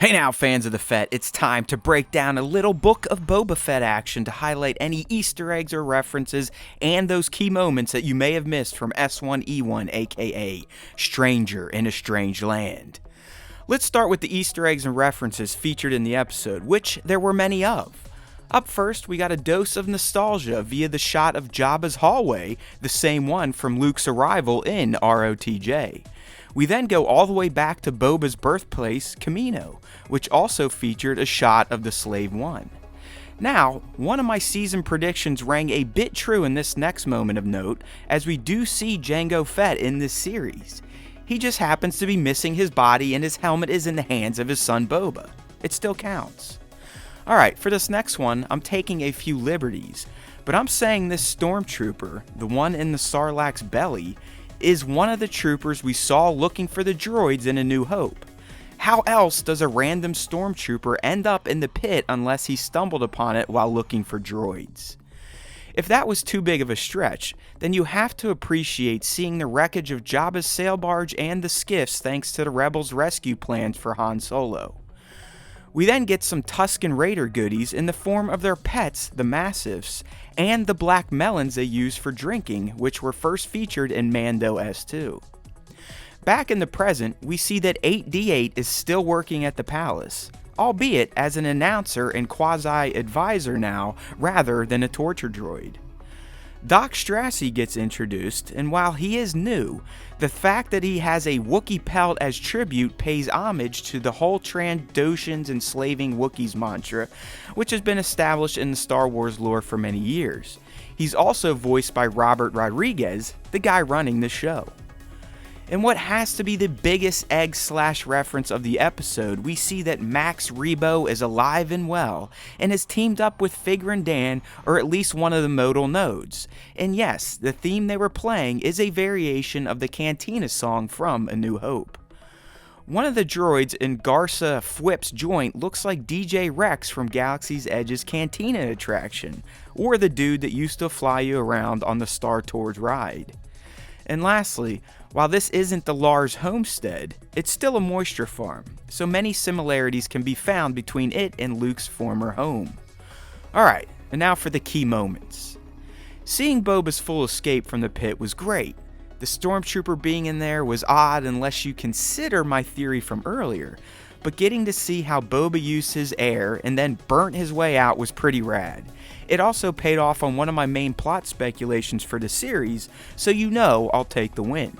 Hey now, fans of the Fett, it's time to break down a little book of Boba Fett action to highlight any Easter eggs or references and those key moments that you may have missed from S1E1, aka Stranger in a Strange Land. Let's start with the Easter eggs and references featured in the episode, which there were many of. Up first, we got a dose of nostalgia via the shot of Jabba's hallway, the same one from Luke's arrival in ROTJ. We then go all the way back to Boba's birthplace, Kamino, which also featured a shot of the Slave One. Now, one of my season predictions rang a bit true in this next moment of note, as we do see Jango Fett in this series. He just happens to be missing his body and his helmet is in the hands of his son Boba. It still counts. Alright, for this next one, I'm taking a few liberties, but I'm saying this stormtrooper, the one in the Sarlacc's belly, is one of the troopers we saw looking for the droids in A New Hope. How else does a random stormtrooper end up in the pit unless he stumbled upon it while looking for droids? If that was too big of a stretch, then you have to appreciate seeing the wreckage of Jabba's sail barge and the skiffs thanks to the Rebels' rescue plans for Han Solo. We then get some Tusken Raider goodies in the form of their pets, the Massifs, and the black melons they use for drinking, which were first featured in Mando S2. Back in the present, we see that 8D8 is still working at the palace, albeit as an announcer and quasi-advisor now, rather than a torture droid. Doc Strassi gets introduced, and while he is new, the fact that he has a Wookiee pelt as tribute pays homage to the whole Trandoshans enslaving Wookiees mantra, which has been established in the Star Wars lore for many years. He's also voiced by Robert Rodriguez, the guy running the show. In what has to be the biggest egg/reference of the episode, we see that Max Rebo is alive and well, and has teamed up with Figrin D'an, or at least one of the modal nodes. And yes, the theme they were playing is a variation of the Cantina song from A New Hope. One of the droids in Garsa Fwip's joint looks like DJ Rex from Galaxy's Edge's Cantina attraction, or the dude that used to fly you around on the Star Tours ride. And lastly, while this isn't the Lars homestead, it's still a moisture farm, so many similarities can be found between it and Luke's former home. Alright, and now for the key moments. Seeing Boba's full escape from the pit was great. The stormtrooper being in there was odd unless you consider my theory from earlier, but getting to see how Boba used his air and then burnt his way out was pretty rad. It also paid off on one of my main plot speculations for the series, so you know I'll take the win.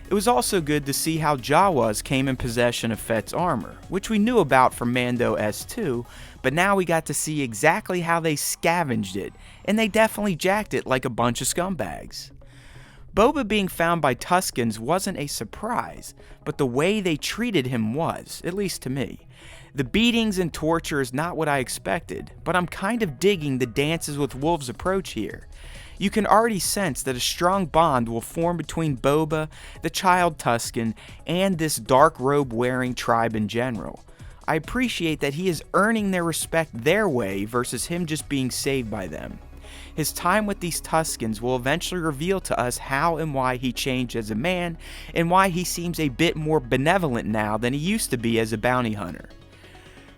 It was also good to see how Jawas came in possession of Fett's armor, which we knew about from Mando S2, but now we got to see exactly how they scavenged it, and they definitely jacked it like a bunch of scumbags. Boba being found by Tuskens wasn't a surprise, but the way they treated him was, at least to me. The beatings and torture is not what I expected, but I'm kind of digging the Dances with Wolves approach here. You can already sense that a strong bond will form between Boba, the child Tusken, and this dark robe wearing tribe in general. I appreciate that he is earning their respect their way versus him just being saved by them. His time with these Tuskens will eventually reveal to us how and why he changed as a man, and why he seems a bit more benevolent now than he used to be as a bounty hunter.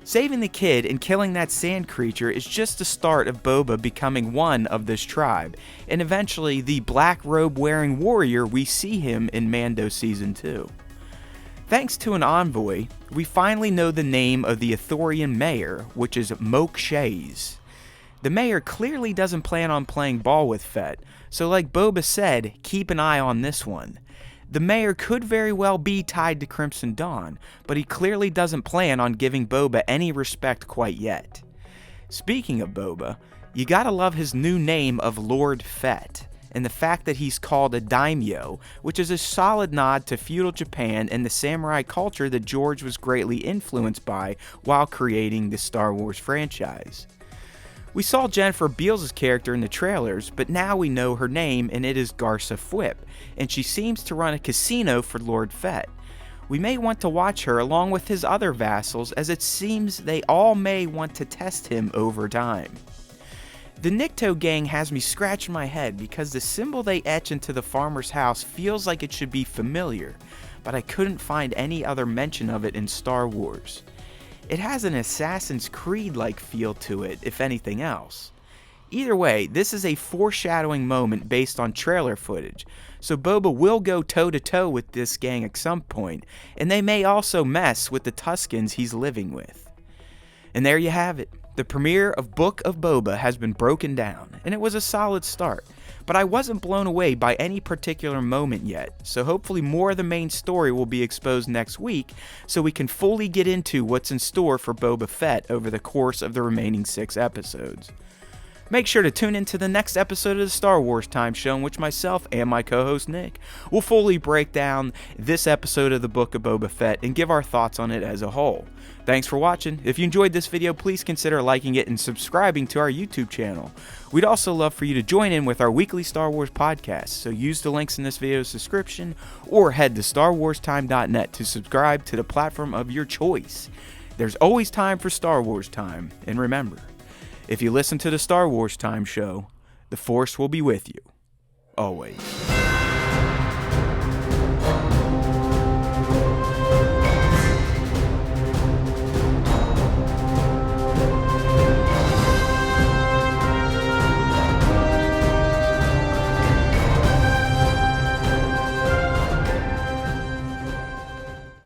Saving the kid and killing that sand creature is just the start of Boba becoming one of this tribe, and eventually the black robe wearing warrior we see him in Mando Season 2. Thanks to an envoy, we finally know the name of the Ithorian mayor, which is Moke Shays. The mayor clearly doesn't plan on playing ball with Fett, so like Boba said, keep an eye on this one. The mayor could very well be tied to Crimson Dawn, but he clearly doesn't plan on giving Boba any respect quite yet. Speaking of Boba, you gotta love his new name of Lord Fett, and the fact that he's called a daimyo, which is a solid nod to feudal Japan and the samurai culture that George was greatly influenced by while creating the Star Wars franchise. We saw Jennifer Beals' character in the trailers, but now we know her name and it is Garsa Fwip, and she seems to run a casino for Lord Fett. We may want to watch her along with his other vassals, as it seems they all may want to test him over time. The Nikto gang has me scratching my head because the symbol they etch into the farmer's house feels like it should be familiar, but I couldn't find any other mention of it in Star Wars. It has an Assassin's Creed-like feel to it, if anything else. Either way, this is a foreshadowing moment based on trailer footage, so Boba will go toe-to-toe with this gang at some point, and they may also mess with the Tuskens he's living with. And there you have it. The premiere of Book of Boba has been broken down, and it was a solid start, but I wasn't blown away by any particular moment yet, so hopefully more of the main story will be exposed next week so we can fully get into what's in store for Boba Fett over the course of the remaining 6 episodes. Make sure to tune into the next episode of the Star Wars Time Show, in which myself and my co-host Nick will fully break down this episode of the Book of Boba Fett and give our thoughts on it as a whole. Thanks for watching. If you enjoyed this video, please consider liking it and subscribing to our YouTube channel. We'd also love for you to join in with our weekly Star Wars podcast, so use the links in this video's description or head to StarWarsTime.net to subscribe to the platform of your choice. There's always time for Star Wars Time, and remember, if you listen to the Star Wars Time Show, the Force will be with you, always.